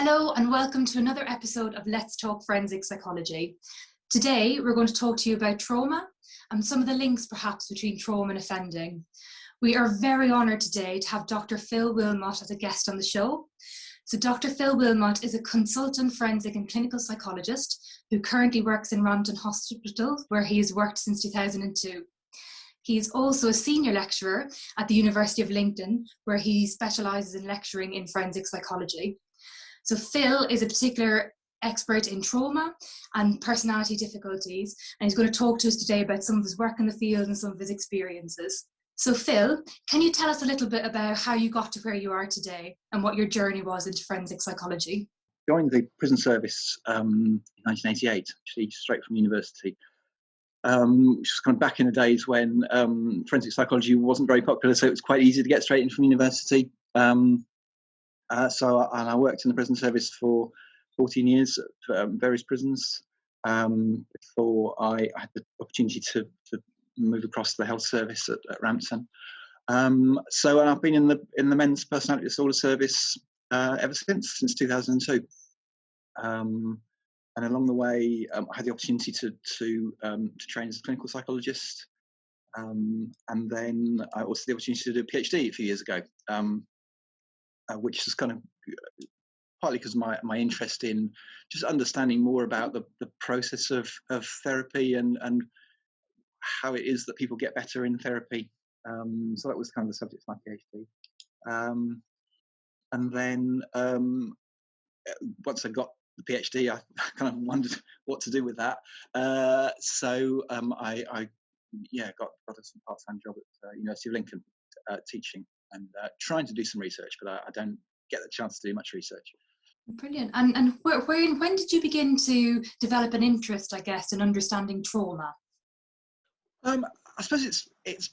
Hello and welcome to another episode of Let's Talk Forensic Psychology. Today we're going to talk to you about trauma and some of the links perhaps between trauma and offending. We are very honoured today to have Dr. Phil Willmot as a guest on the show. So Dr. Phil Willmot is a consultant forensic and clinical psychologist who currently works in Rampton Hospital, where he has worked since 2002. He is also a senior lecturer at the University of Lincoln, where he specialises in lecturing in forensic psychology. So Phil is a particular expert in trauma and personality difficulties, and he's going to talk to us today about some of his work in the field and some of his experiences. So Phil, can you tell us a little bit about how you got to where you are today and what your journey was into forensic psychology? Joined the prison service in 1988, actually straight from university, which was kind of back in the days when forensic psychology wasn't very popular, so it was quite easy to get straight in from university. So I worked in the prison service for 14 years at various prisons before I had the opportunity to move across to the health service at Rampton. So I've been in the men's personality disorder service ever since 2002. And along the way, I had the opportunity to train as a clinical psychologist, and then I also had the opportunity to do a PhD a few years ago. Which is kind of partly because of my interest in just understanding more about the process of therapy and how it is that people get better in therapy. So that was kind of the subject of my PhD. And then once I got the PhD, I kind of wondered what to do with that. So I got some part-time job at University of Lincoln teaching and trying to do some research, but I don't get the chance to do much research. Brilliant. And when did you begin to develop an interest, I guess, in understanding trauma? I suppose it's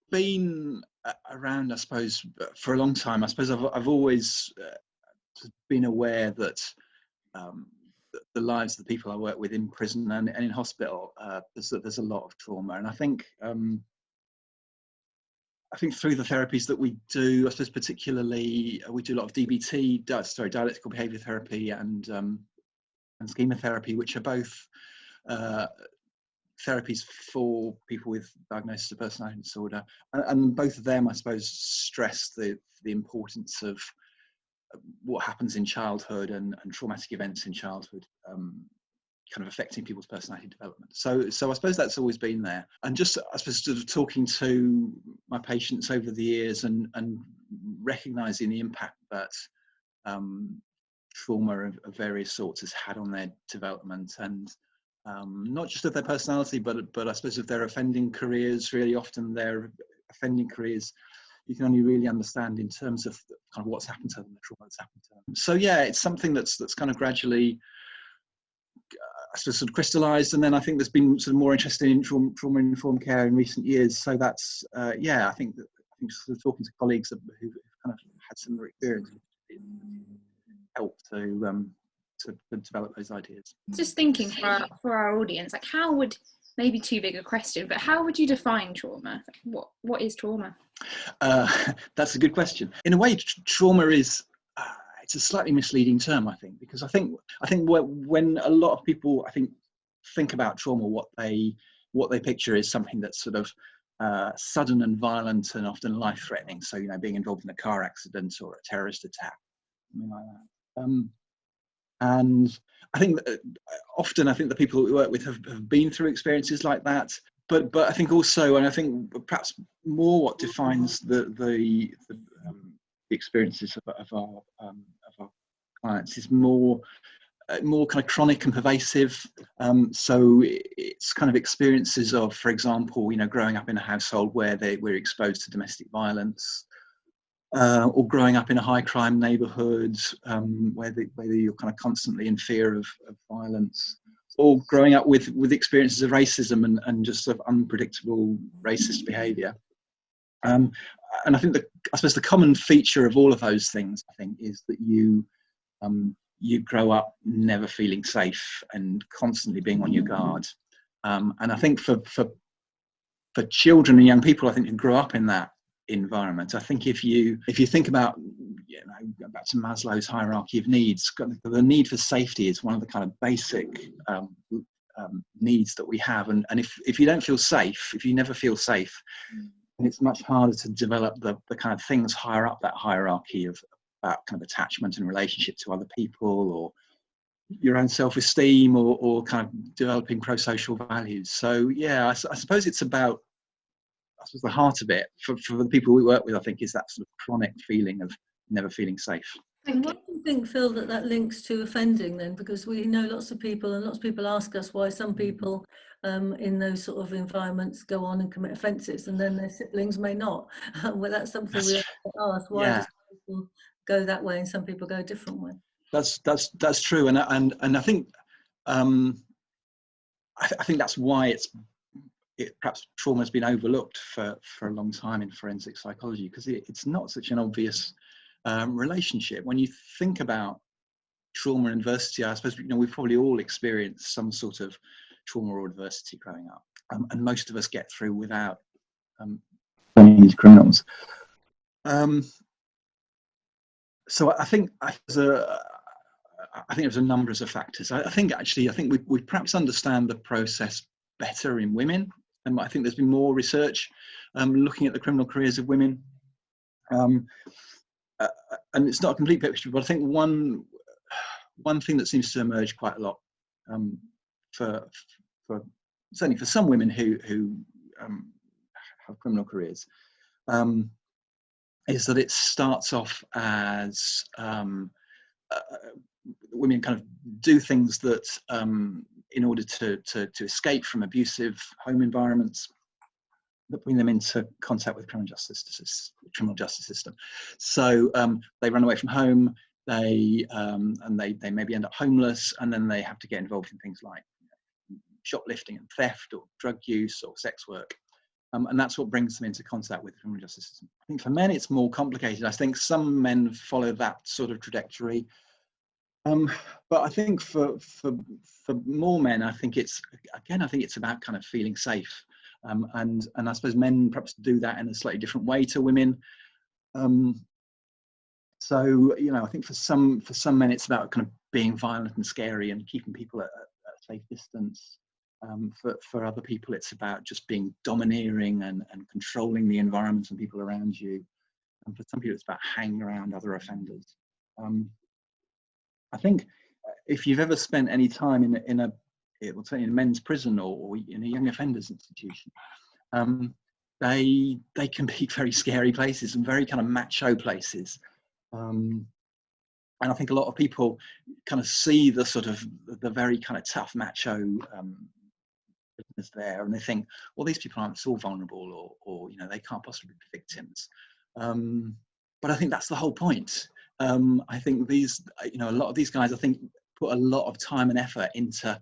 been around, I suppose, for a long time. I suppose I've always been aware that the lives of the people I work with in prison and in hospital, there's a lot of trauma, and I think through the therapies that we do, I suppose particularly we do a lot of DBT, dialectical behaviour therapy, and schema therapy, which are both therapies for people with diagnosis of personality disorder, and both of them, I suppose, stress the importance of what happens in childhood and traumatic events in childhood. Kind of affecting people's personality development. So I suppose that's always been there. And just, I suppose, sort of talking to my patients over the years and recognising the impact that trauma of various sorts has had on their development, and not just of their personality, but I suppose of their offending careers. Really often their offending careers you can only really understand in terms of kind of what's happened to them, the trauma that's happened to them. So yeah, it's something that's kind of gradually sort of crystallised, and then I think there's been sort of more interest in trauma-informed care in recent years. So that's I think sort of talking to colleagues who've kind of had similar experience help to develop those ideas. Just thinking for our audience, like how would, maybe too big a question, but how would you define trauma? What is trauma? That's a good question. In a way, trauma is. It's a slightly misleading term, I think, because I think when a lot of people, I think about trauma, what they picture is something that's sort of sudden and violent and often life-threatening. So, being involved in a car accident or a terrorist attack, something like that. And I think that often, the people that we work with have been through experiences like that. But I think also, and I think perhaps more, what defines the experiences of our clients is more kind of chronic and pervasive. So it's kind of experiences of, for example, growing up in a household where we're exposed to domestic violence, or growing up in a high crime neighbourhood where you're kind of constantly in fear of violence, or growing up with experiences of racism and just sort of unpredictable racist behaviour. And I think I suppose the common feature of all of those things, I think, is that you grow up never feeling safe and constantly being on your guard. And I think for children and young people, I think, who grow up in that environment. I think if you think about, back to Maslow's hierarchy of needs, the need for safety is one of the kind of basic needs that we have, and if you don't feel safe, if you never feel safe, then it's much harder to develop the kind of things higher up that hierarchy of about kind of attachment and relationship to other people, or your own self-esteem, or kind of developing pro-social values. So yeah, I suppose it's about, I suppose the heart of it for the people we work with, I think, is that sort of chronic feeling of never feeling safe. And what do you think, Phil, that links to offending then? Because we know lots of people, and lots of people ask us why some people in those sort of environments go on and commit offences, and then their siblings may not. Well, that's something we ask. Why do some people go that way and some people go a different way? That's true, and I think I think that's why perhaps trauma has been overlooked for a long time in forensic psychology, because it's not such an obvious relationship. When you think about trauma and adversity, I suppose we've probably all experienced some sort of trauma or adversity growing up, and most of us get through without being these criminals. So I think there's a number of factors. I think we perhaps understand the process better in women, and I think there's been more research looking at the criminal careers of women. And it's not a complete picture, but I think one thing that seems to emerge quite a lot for certainly for some women who have criminal careers is that it starts off as women kind of do things that in order to escape from abusive home environments that bring them into contact with the criminal justice system. So they run away from home, they maybe end up homeless, and then they have to get involved in things like shoplifting and theft, or drug use, or sex work. And that's what brings them into contact with the criminal justice system. I think for men it's more complicated. I think some men follow that sort of trajectory. But I think for more men, I think it's about kind of feeling safe. And I suppose men perhaps do that in a slightly different way to women. So I think for some men it's about kind of being violent and scary and keeping people at a safe distance. For other people it's about just being domineering and controlling the environment and people around you. And for some people it's about hanging around other offenders. I think if you've ever spent any time in a men's prison or in a young offenders institution, they can be very scary places and very kind of macho places. And I think a lot of people kind of see the sort of the very kind of tough macho prisoners there, and they think, well, these people aren't so vulnerable, or they can't possibly be victims. But I think that's the whole point. I think a lot of these guys, I think, put a lot of time and effort into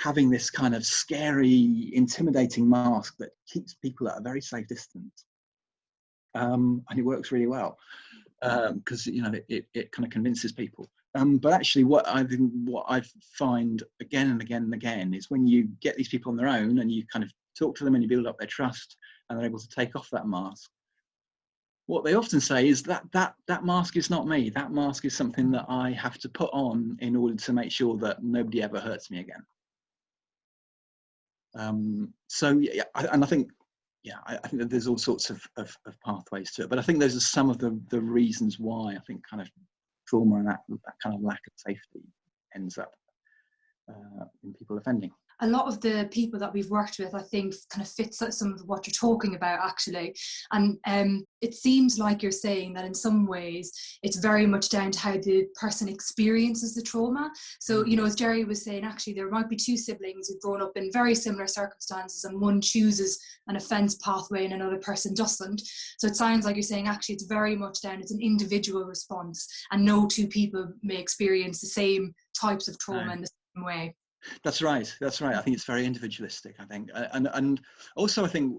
having this kind of scary, intimidating mask that keeps people at a very safe distance. And it works really well because it kind of convinces people. But actually, what I find again and again and again is when you get these people on their own and you kind of talk to them and you build up their trust and they're able to take off that mask, what they often say is that mask is not me. That mask is something that I have to put on in order to make sure that nobody ever hurts me again. So yeah, I think that there's all sorts of pathways to it, but I think those are some of the reasons why I think kind of trauma and that kind of lack of safety ends up in people offending. A lot of the people that we've worked with, I think, kind of fits some of what you're talking about, actually. And it seems like you're saying that in some ways it's very much down to how the person experiences the trauma. So, as Jerry was saying, actually, there might be two siblings who've grown up in very similar circumstances, and one chooses an offence pathway and another person doesn't. So it sounds like you're saying, actually, it's very much down, it's an individual response, and no two people may experience the same types of trauma in the same way. That's right. I think it's very individualistic, I think. And also I think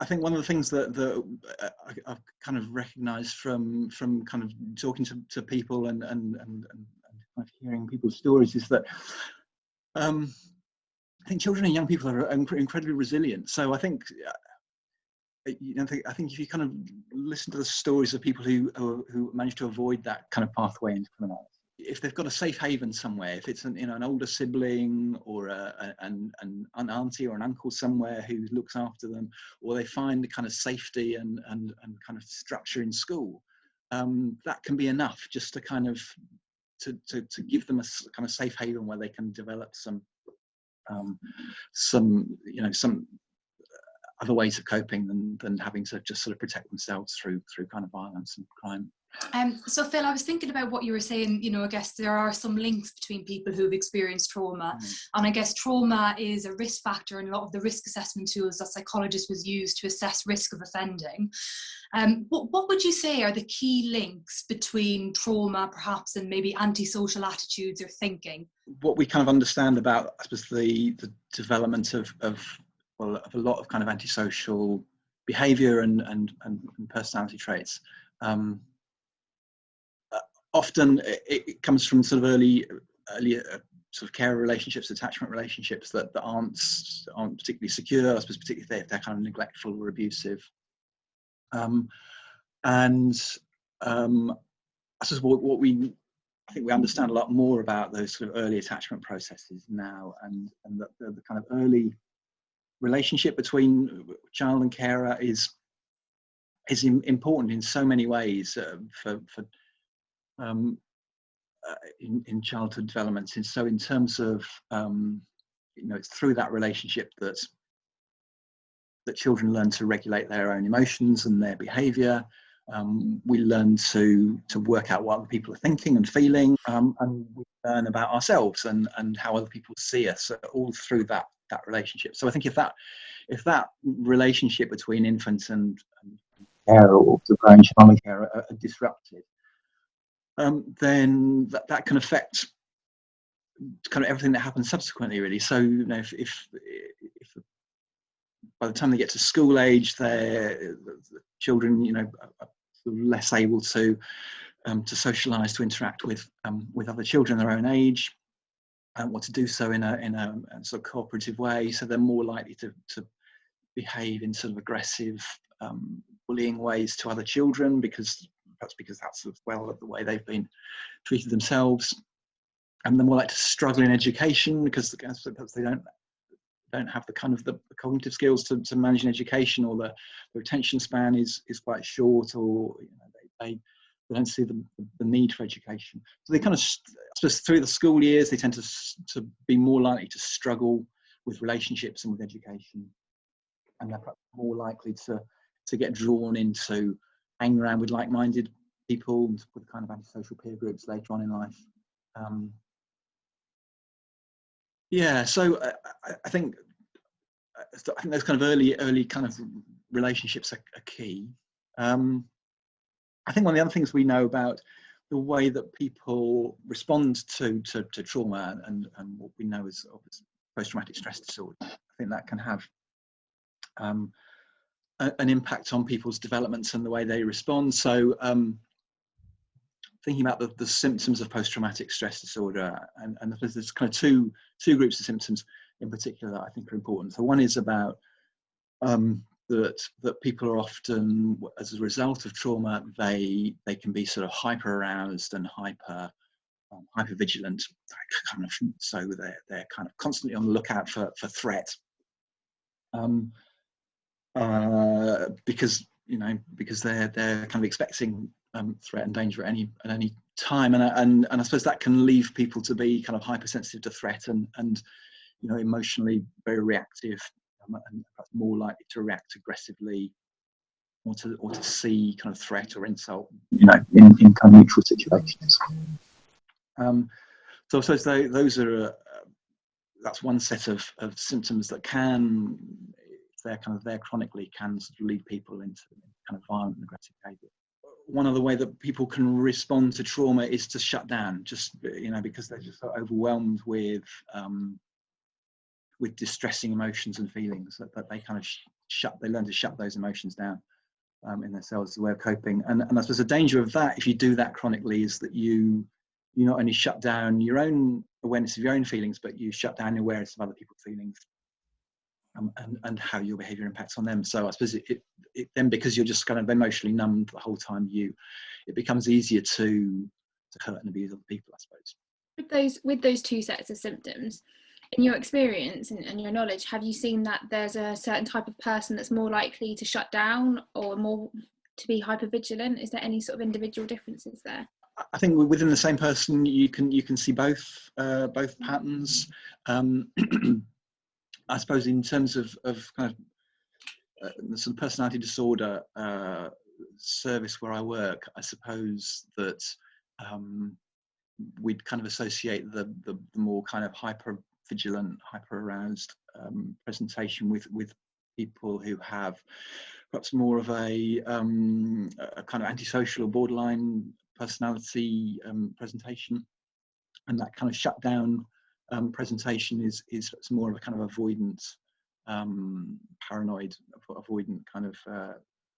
one of the things that I've kind of recognised from kind of talking to people and kind of hearing people's stories is that I think children and young people are incredibly resilient. So I think I think if you kind of listen to the stories of people who manage to avoid that kind of pathway into criminality, if they've got a safe haven somewhere, if it's an older sibling or an auntie or an uncle somewhere who looks after them, or they find the kind of safety and kind of structure in school, that can be enough just to kind of to give them a kind of safe haven where they can develop some other ways of coping than having to just sort of protect themselves through kind of violence and crime. So Phil, I was thinking about what you were saying, I guess there are some links between people who've experienced trauma, and I guess trauma is a risk factor in a lot of the risk assessment tools that psychologists was used to assess risk of offending. What would you say are the key links between trauma perhaps and maybe antisocial attitudes or thinking? What we kind of understand about, I suppose, the development of a lot of kind of antisocial behavior and personality traits, often it comes from sort of early sort of care relationships, attachment relationships that aren't particularly secure, I suppose, particularly if they're kind of neglectful or abusive. I suppose I think we understand a lot more about those sort of early attachment processes now, and the kind of early relationship between child and carer is important in so many ways in childhood development. And so in terms of it's through that relationship that children learn to regulate their own emotions and their behaviour. We learn to work out what other people are thinking and feeling, and we learn about ourselves and how other people see us, all through that relationship. So I think if that relationship between infant and carer or the growing child and carer are disrupted, then that can affect kind of everything that happens subsequently, really. So if by the time they get to school age, the children are less able to socialise, to interact with other children their own age, or to do so in a sort of cooperative way. So they're more likely to behave in sort of aggressive, bullying ways to other children, because that's the way they've been treated themselves. And they're more likely to struggle in education because they don't have the kind of the cognitive skills to manage an education, or the attention span is quite short, or they don't see the need for education. So they kind of, I suppose, through the school years, they tend to be more likely to struggle with relationships and with education, and they're perhaps more likely to get drawn into hanging around with like-minded people and with kind of antisocial peer groups later on in life. So I think those kind of early kind of relationships are key. I think one of the other things we know about the way that people respond to trauma and what we know is post-traumatic stress disorder, I think that can have an impact on people's developments and the way they respond. So thinking about the symptoms of post-traumatic stress disorder, and there's kind of two groups of symptoms in particular that I think are important. So one is about that people are often, as a result of trauma, they can be sort of hyper aroused and hyper vigilant, kind of, so they're kind of constantly on the lookout for threat, because they're kind of expecting threat and danger at any time, and I suppose that can leave people to be kind of hypersensitive to threat and emotionally very reactive, and perhaps more likely to react aggressively or to see kind of threat or insult in kind of neutral situations. So I suppose that's one set of symptoms that can, if they're kind of there chronically, can sort of lead people into kind of violent and aggressive behaviour. One other way that people can respond to trauma is to shut down, just because they're just so overwhelmed with distressing emotions and feelings that they kind of they learn to shut those emotions down in themselves as a way of coping. And I suppose the danger of that, if you do that chronically, is that you not only shut down your own awareness of your own feelings, but you shut down your awareness of other people's feelings. and how your behaviour impacts on them. So I suppose it then, because you're just kind of emotionally numbed the whole time, it becomes easier to hurt and abuse other people, I suppose. With those two sets of symptoms, in your experience and your knowledge, have you seen that there's a certain type of person that's more likely to shut down or more to be hypervigilant? Is there any sort of individual differences there? I think within the same person, you can see both patterns. I suppose in terms of kind of some personality disorder service where I work, I suppose that we'd kind of associate the more kind of hyper vigilant, hyper aroused presentation with people who have perhaps more of a kind of antisocial or borderline personality presentation, and that kind of shut down presentation is more of a kind of avoidant, paranoid, avoidant kind of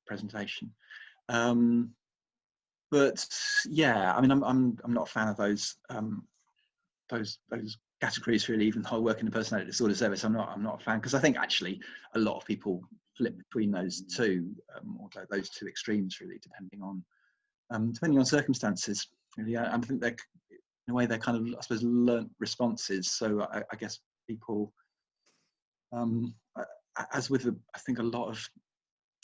presentation. But yeah, I mean, I'm not a fan of those categories really. Even though I work in the personality disorder service, I'm not a fan, because I think actually a lot of people flip between those two, or those two extremes really, depending on circumstances. Really, I think they're, in a way, they're kind of, I suppose, learnt responses. So I guess people, as with I think a lot of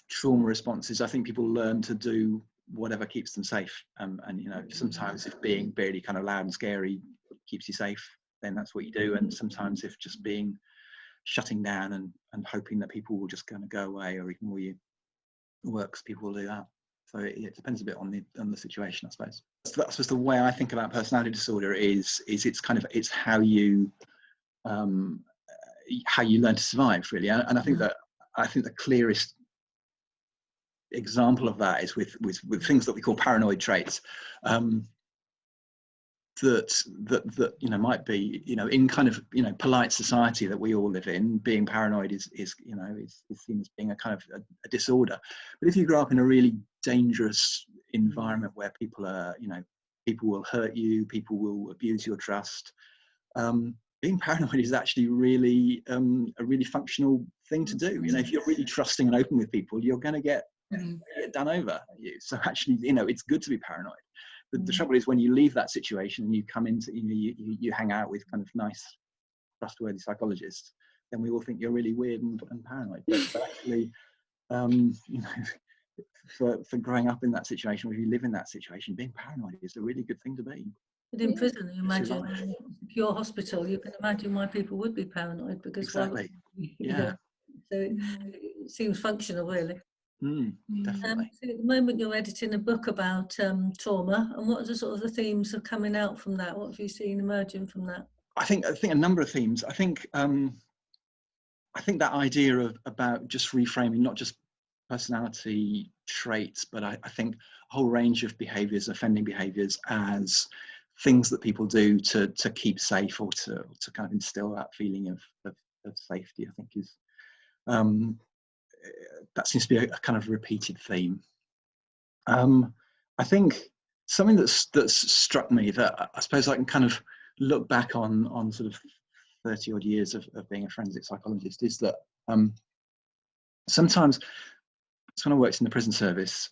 trauma responses, I think people learn to do whatever keeps them safe. And sometimes if being really kind of loud and scary keeps you safe, then that's what you do. And sometimes if just shutting down and hoping that people will just kind of go away or ignore you works, people will do that. So it depends a bit on the situation, I suppose. So that's just the way I think about personality disorder. Is it's how you learn to survive, really. And I think the clearest example of that is with things that we call paranoid traits. That might be in kind of polite society that we all live in, being paranoid is seen as being a kind of a disorder. But if you grow up in a really dangerous environment where people will hurt you, people will abuse your trust, being paranoid is actually really a really functional thing to do. If you're really trusting and open with people, you're going to get done over you. So actually, it's good to be paranoid. The trouble is when you leave that situation and you come into, you hang out with kind of nice, trustworthy psychologists, then we all think you're really weird and paranoid. But actually, for growing up in that situation, where you live in that situation, being paranoid is a really good thing to be. But in prison, you imagine, in a secure hospital, you can imagine why people would be paranoid, because exactly. So it seems functional, really. Definitely. So at the moment you're editing a book about trauma, and what are the sort of the themes are coming out from that? What have you seen emerging from that? I think a number of themes. I think that idea about just reframing not just personality traits, but I think a whole range of behaviours, offending behaviours, as things that people do to keep safe, or to kind of instill that feeling of safety, I think is that seems to be a kind of repeated theme. I think something that's struck me, that I suppose I can kind of look back on sort of 30 odd years of being a forensic psychologist, is that sometimes when I worked in the prison service,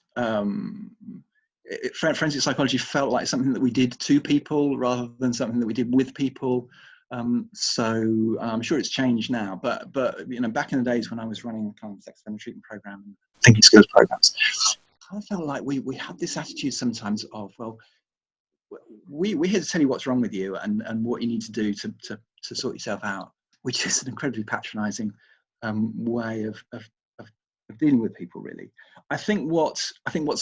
forensic psychology felt like something that we did to people rather than something that we did with people. So I'm sure it's changed now, but back in the days when I was running kind of sex offender treatment program and thinking skills programs, I felt like we had this attitude sometimes of, well, we're here to tell you what's wrong with you and what you need to do to sort yourself out, which is an incredibly patronizing way of dealing with people, really. I think what's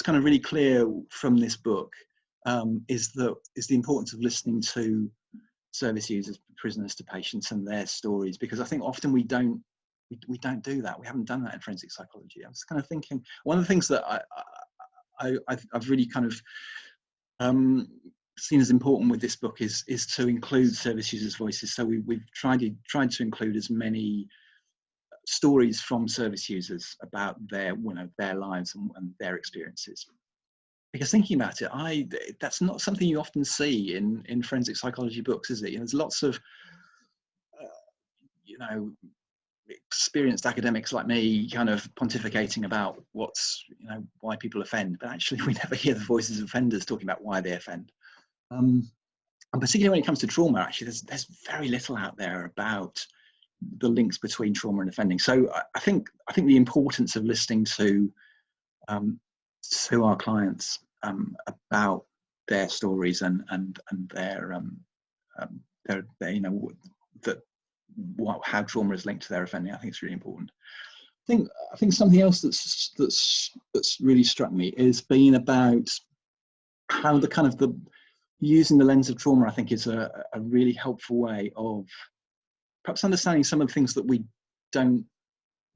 kind of really clear from this book is the importance of listening to service users, prisoners, to patients and their stories, because I think often we don't do that. We haven't done that in forensic psychology. I was kind of thinking, one of the things that I've really kind of seen as important with this book is to include service users' voices. So we've tried to include as many stories from service users about their lives and their experiences. Because thinking about it, that's not something you often see in forensic psychology books, is it? There's lots of experienced academics like me kind of pontificating about why people offend, but actually we never hear the voices of offenders talking about why they offend. And particularly when it comes to trauma, actually, there's very little out there about the links between trauma and offending. So I think the importance of listening to our clients about their stories and their how trauma is linked to their offending, I think it's really important. I think something else that's really struck me is being about how the using the lens of trauma, I think, is a really helpful way of perhaps understanding some of the things that we kind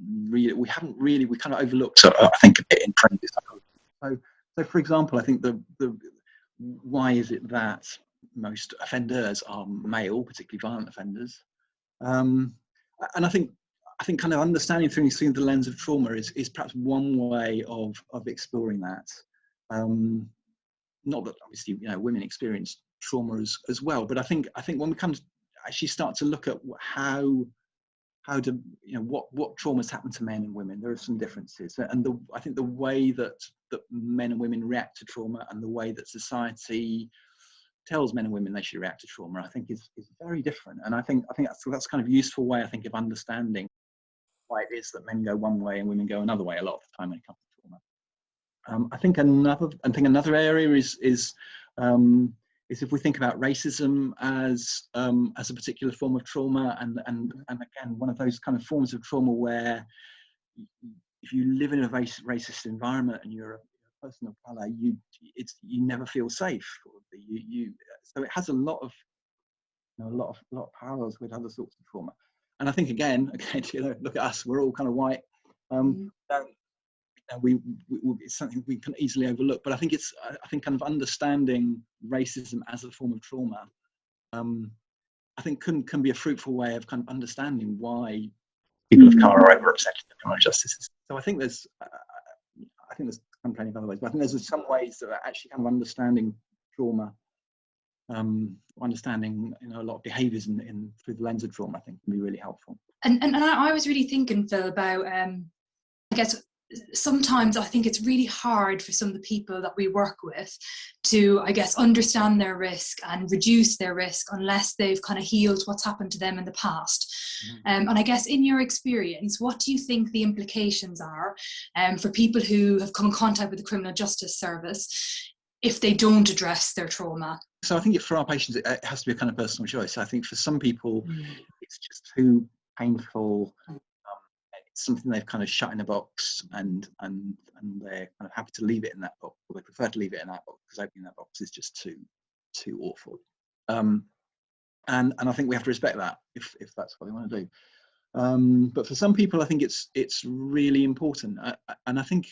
of overlooked, I think, a bit in forensic psychology. So for example, I think the why is it that most offenders are male, particularly violent offenders? And I think kind of understanding through the lens of trauma is perhaps one way of exploring that. Not that obviously women experience trauma as well, but I think when we come to actually start to look at how do what traumas happen to men and women, there are some differences, and I think the way that men and women react to trauma and the way that society tells men and women they should react to trauma, I think is very different. And I think that's kind of useful way, I think, of understanding why it is that men go one way and women go another way a lot of the time when it comes to trauma. I think another area is if we think about racism as a particular form of trauma, and again, one of those kind of forms of trauma where if you live in a racist environment and you're a person of color, you never feel safe. So it has a lot of parallels with other sorts of trauma. And I think again, look at us, we're all kind of white. It's something we can easily overlook, but I think kind of understanding racism as a form of trauma, I think can be a fruitful way of kind of understanding why people of colour are overrepresented in criminal justice system. So I think there's plenty of other ways, but I think there's some ways that are actually kind of understanding trauma, understanding a lot of behaviours through the lens of trauma, I think can be really helpful. And I was really thinking, Phil, about I guess sometimes I think it's really hard for some of the people that we work with to, I guess, understand their risk and reduce their risk unless they've kind of healed what's happened to them in the past. And I guess in your experience, what do you think the implications are for people who have come in contact with the Criminal Justice Service if they don't address their trauma? So I think for our patients, it has to be a kind of personal choice. I think for some people, it's just too painful. It's something they've kind of shut in a box, and they're kind of happy to leave it in that box, or they prefer to leave it in that box because opening that box is just too awful. And I think we have to respect that if that's what they want to do. But for some people, I think it's really important, and I think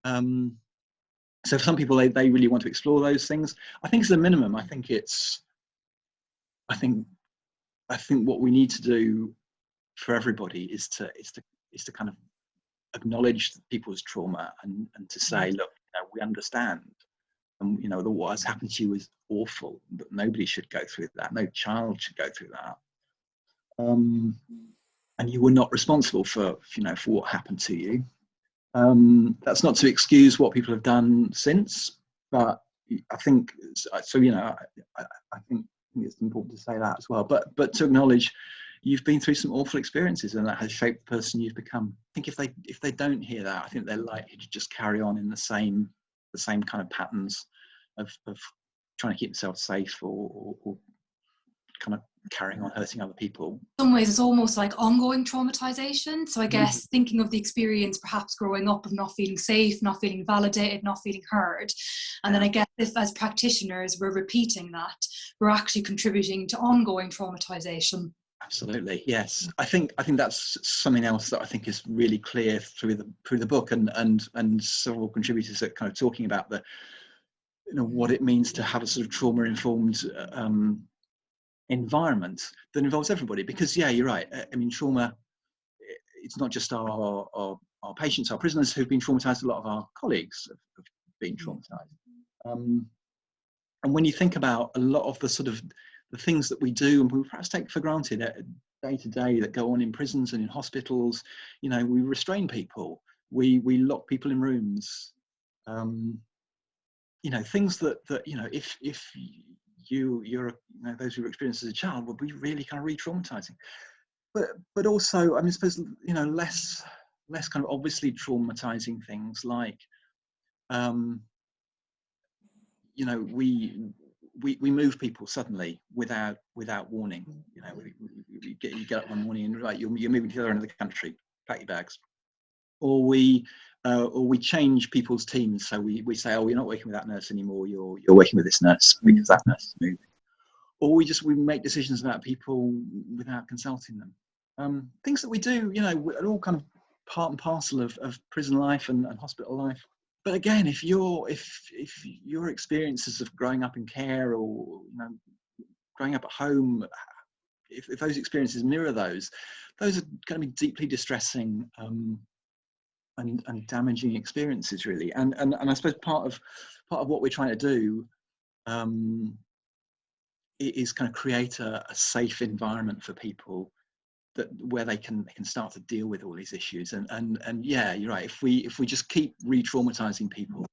so. For some people, they really want to explore those things. I think as a minimum, I think what we need to do for everybody is to kind of acknowledge people's trauma and to say, look, we understand, and that what has happened to you is awful, but nobody should go through that. No child should go through that. And you were not responsible for what happened to you. That's not to excuse what people have done since, but I think so. I think it's important to say that as well. But to acknowledge you've been through some awful experiences, and that has shaped the person you've become. I think if they don't hear that, I think they're likely to just carry on in the same kind of patterns of trying to keep themselves safe or kind of carrying on hurting other people. In some ways, it's almost like ongoing traumatization. So I guess thinking of the experience perhaps growing up of not feeling safe, not feeling validated, not feeling heard. And then I guess if as practitioners we're repeating that, we're actually contributing to ongoing traumatization. Absolutely, yes. I think that's something else that I think is really clear through the book, and several contributors are kind of talking about what it means to have a sort of trauma-informed environment that involves everybody. Because you're right. I mean, trauma, it's not just our patients, our prisoners who've been traumatized. A lot of our colleagues have been traumatized. And when you think about a lot of the sort of the things that we do and we perhaps take for granted day to day that go on in prisons and in hospitals. You know, we restrain people, we lock people in rooms. You know, things that you know, if you're you know, those who've experienced as a child would be really kind of re-traumatizing. But also, I mean, I suppose, you know, less kind of obviously traumatizing things like, you know, we move people suddenly without warning. You know, you get up one morning and right, you're moving to the other end of the country, pack your bags, or we change people's teams. So we say, oh, you're not working with that nurse anymore. You're working with this nurse because that nurse is moving. Or we make decisions about people without consulting them. Things that we do, you know, are all kind of part and parcel of prison life and hospital life. But again, if your experiences of growing up in care, or, you know, growing up at home, if those experiences mirror those are going to be deeply distressing and damaging experiences, really. And I suppose part of what we're trying to do is kind of create a safe environment for people where they can start to deal with all these issues. And yeah, you're right. If we just keep re-traumatizing people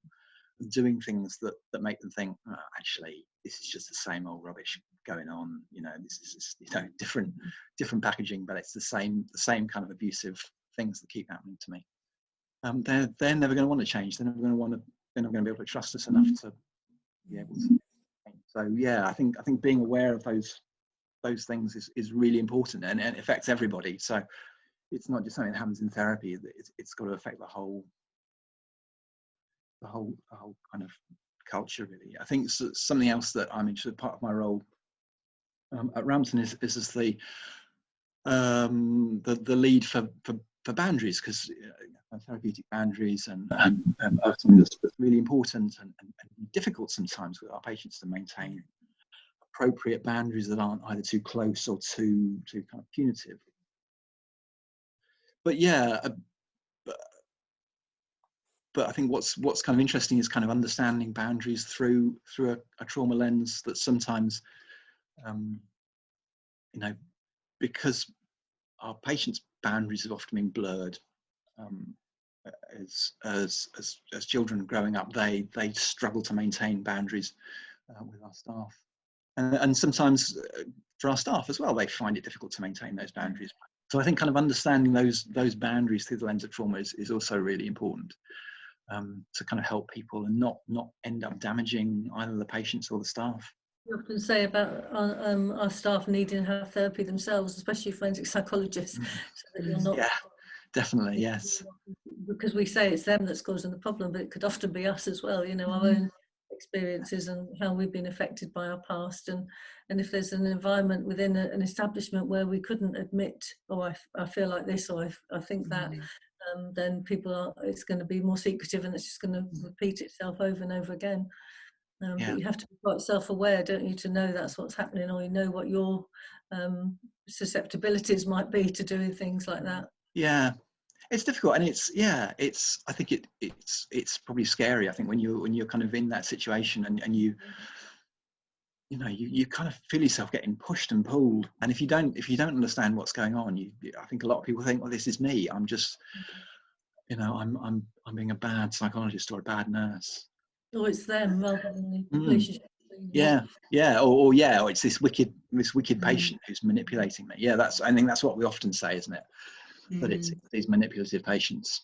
and doing things that make them think, oh, actually, this is just the same old rubbish going on. You know, this is, you know, different packaging, but it's the same kind of abusive things that keep happening to me. They're never going to want to change. They're not going to be able to trust us enough to be able to. So yeah, I think being aware of those things is really important, and it affects everybody. So it's not just something that happens in therapy. It's got to affect the whole kind of culture, really. I think something else that I'm interested, part of my role at Rampton is as the lead for boundaries, because therapeutic boundaries and are something that's really important and difficult sometimes with our patients to maintain appropriate boundaries that aren't either too close or too kind of punitive. But yeah, but I think what's kind of interesting is kind of understanding boundaries through a trauma lens that sometimes, you know, because our patients' boundaries have often been blurred. As children growing up, they struggle to maintain boundaries with our staff, and sometimes for our staff as well, they find it difficult to maintain those boundaries. So I think kind of understanding those boundaries through the lens of trauma is also really important, to kind of help people and not end up damaging either the patients or the staff. We often say about our staff needing to have therapy themselves, especially forensic psychologists, so that you're not. Yeah, definitely, yes. Because we say it's them that's causing the problem, but it could often be us as well. You know, our own experiences and how we've been affected by our past, and if there's an environment within an establishment where we couldn't admit, oh, I feel like this, or I think that, then it's going to be more secretive, and it's just going to repeat itself over and over again. But you have to be quite self-aware, don't you, to know that's what's happening, or you know what your susceptibilities might be to doing things like that. Yeah, it's difficult, and I think it's probably scary. I think when you're kind of in that situation and you know you kind of feel yourself getting pushed and pulled, and if you don't understand what's going on, I think a lot of people think, well, this is me. I'm just, you know, I'm being a bad psychologist or a bad nurse. Or it's them rather than the relationship. Or it's this wicked patient who's manipulating me. Yeah, I think that's what we often say, isn't it? That it's these manipulative patients,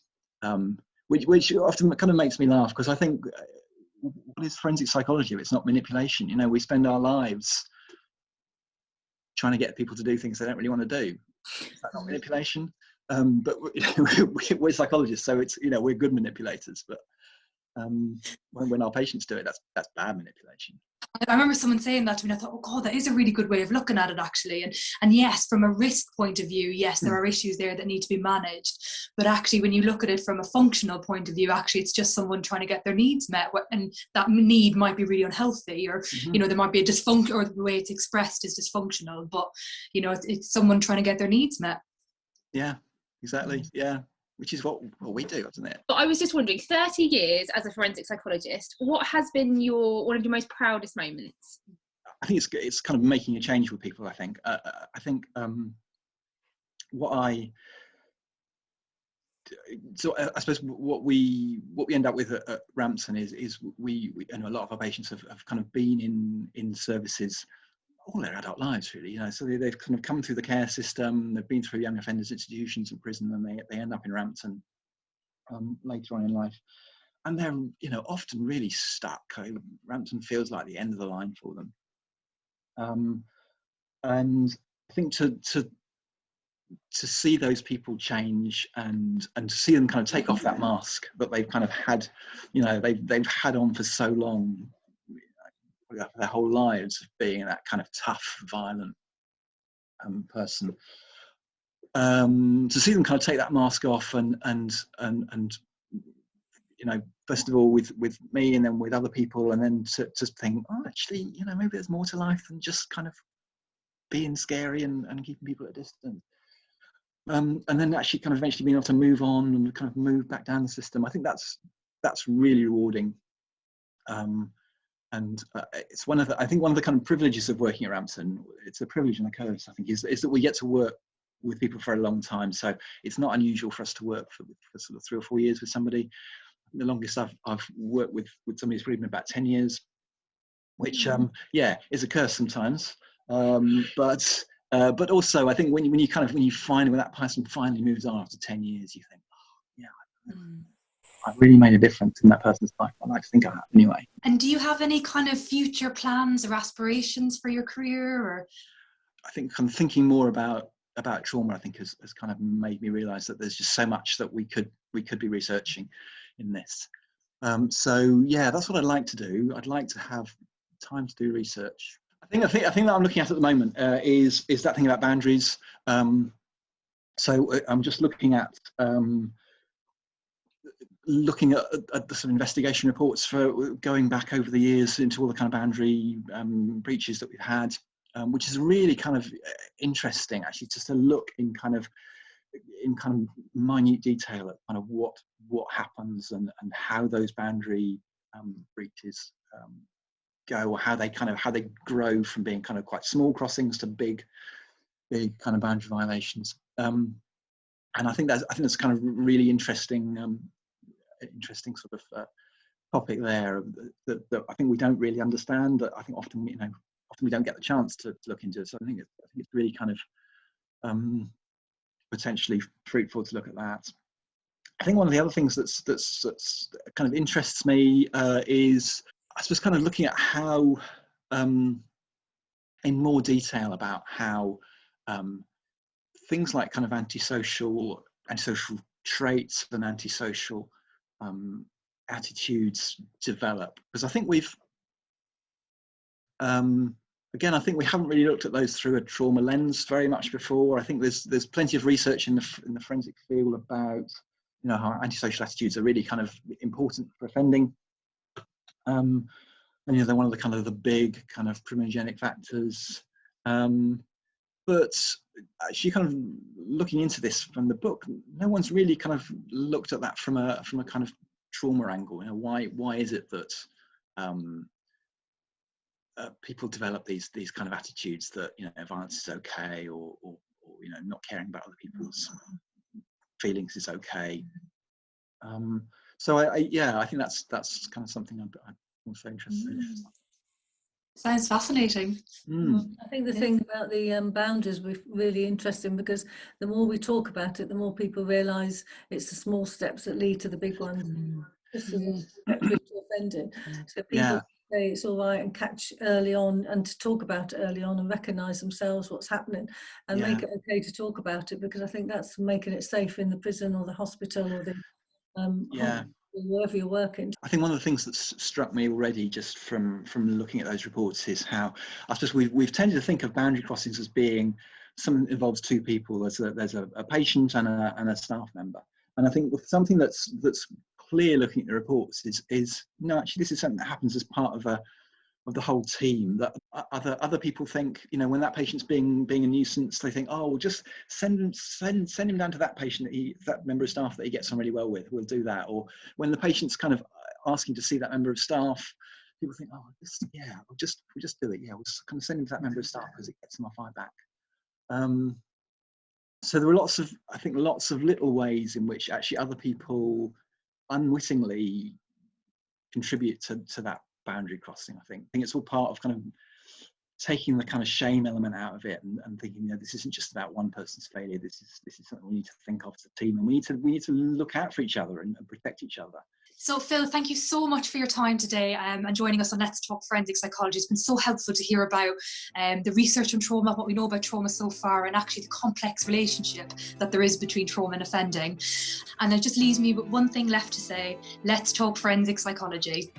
which often kind of makes me laugh, because I think, what is forensic psychology if it's not manipulation? You know, we spend our lives trying to get people to do things they don't really want to do. Is that not manipulation? But we're psychologists, so it's, you know, we're good manipulators, but when our patients do it, that's bad manipulation. I remember someone saying that to me, and I thought, oh God, that is a really good way of looking at it, actually. And yes, from a risk point of view, yes, there are issues there that need to be managed. But actually, when you look at it from a functional point of view, actually, it's just someone trying to get their needs met. And that need might be really unhealthy, or, you know, there might be a dysfunction, or the way it's expressed is dysfunctional. But, you know, it's someone trying to get their needs met. Yeah, exactly. Yeah. Which is what we do, isn't it? But I was just wondering, 30 years as a forensic psychologist, what has been one of your most proudest moments? I think it's kind of making a change with people. I think So I suppose what we end up with at Rampton is we and a lot of our patients have kind of been in services all their adult lives, really. So they've kind of come through the care system, they've been through young offenders institutions and prison, and they end up in Rampton later on in life, and they're often really stuck. Rampton feels like the end of the line for them, and I think to see those people change and to see them kind of take off that mask that they've kind of had, they've had on for so long, their whole lives, of being that kind of tough, violent person. To see them kind of take that mask off and first of all with me, and then with other people, and then to think, oh, actually, maybe there's more to life than just kind of being scary and keeping people at a distance. And then actually kind of eventually being able to move on and kind of move back down the system. I think that's really rewarding. And it's one of the kind of privileges of working at Rampton. It's a privilege and a curse, I think, is that we get to work with people for a long time. So it's not unusual for us to work for sort of 3 or 4 years with somebody. The longest I've worked with somebody has probably been about 10 years, which is a curse sometimes. But also, I think when you find when that person finally moves on after 10 years, you think, oh, yeah, I've really made a difference in that person's life. I like to think I have, anyway. And do you have any kind of future plans or aspirations for your career? Or I think kind of thinking more about trauma, I think has kind of made me realise that there's just so much that we could be researching in this. So yeah, that's what I'd like to do. I'd like to have time to do research. I think that I'm looking at the moment is that thing about boundaries. So I'm just looking at the sort of investigation reports for going back over the years into all the kind of boundary breaches that we've had, which is really kind of interesting, actually, just to look in kind of minute detail at kind of what happens and how those boundary breaches go, or how they grow from being kind of quite small crossings to big kind of boundary violations. And I think that's kind of really interesting sort of topic there that I think we don't really understand. That I think often we don't get the chance to look into. So I think it's really kind of potentially fruitful to look at that. I think one of the other things that's kind of interests me is, I suppose, kind of looking at how, in more detail, about how things like kind of antisocial traits and antisocial attitudes develop. Because I think I think we haven't really looked at those through a trauma lens very much before. I think there's plenty of research in the forensic field about how antisocial attitudes are really kind of important for offending. And they're one of the kind of the big kind of criminogenic factors. But actually, kind of looking into this from the book, no one's really kind of looked at that from a kind of trauma angle. Why is it that people develop these kind of attitudes that violence is okay, or not caring about other people's feelings is okay. So I think that's kind of something I'm also interested in. Sounds fascinating. I think the thing about the boundaries was really interesting, because the more we talk about it, the more people realise it's the small steps that lead to the big ones. Just as offended. So people say it's all right and catch early on, and to talk about it early on and recognise themselves what's happening, and make it okay to talk about it, because I think that's making it safe in the prison or the hospital or the wherever you're working. I think one of the things that's struck me already just from looking at those reports is how, I suppose, we've tended to think of boundary crossings as being something that involves two people. There's a patient and a staff member. And I think something that's clear looking at the reports is no, actually this is something that happens as part of the whole team, that other people think, when that patient's being a nuisance, they think, oh, we'll just send him down to that patient that member of staff that he gets on really well with, we'll do that. Or when the patient's kind of asking to see that member of staff, people think, oh, we'll just do it. Yeah, we'll just kind of send him to that member of staff because it gets him off our back. So there are lots of little ways in which actually other people unwittingly contribute to that boundary crossing. I think it's all part of kind of taking the kind of shame element out of it and thinking, this isn't just about one person's failure. This is something we need to think of as a team, and we need to look out for each other and protect each other. So Phil, thank you so much for your time today and joining us on Let's Talk Forensic Psychology. It's been so helpful to hear about the research on trauma, what we know about trauma so far, and actually the complex relationship that there is between trauma and offending. And it just leaves me with one thing left to say: let's talk forensic psychology.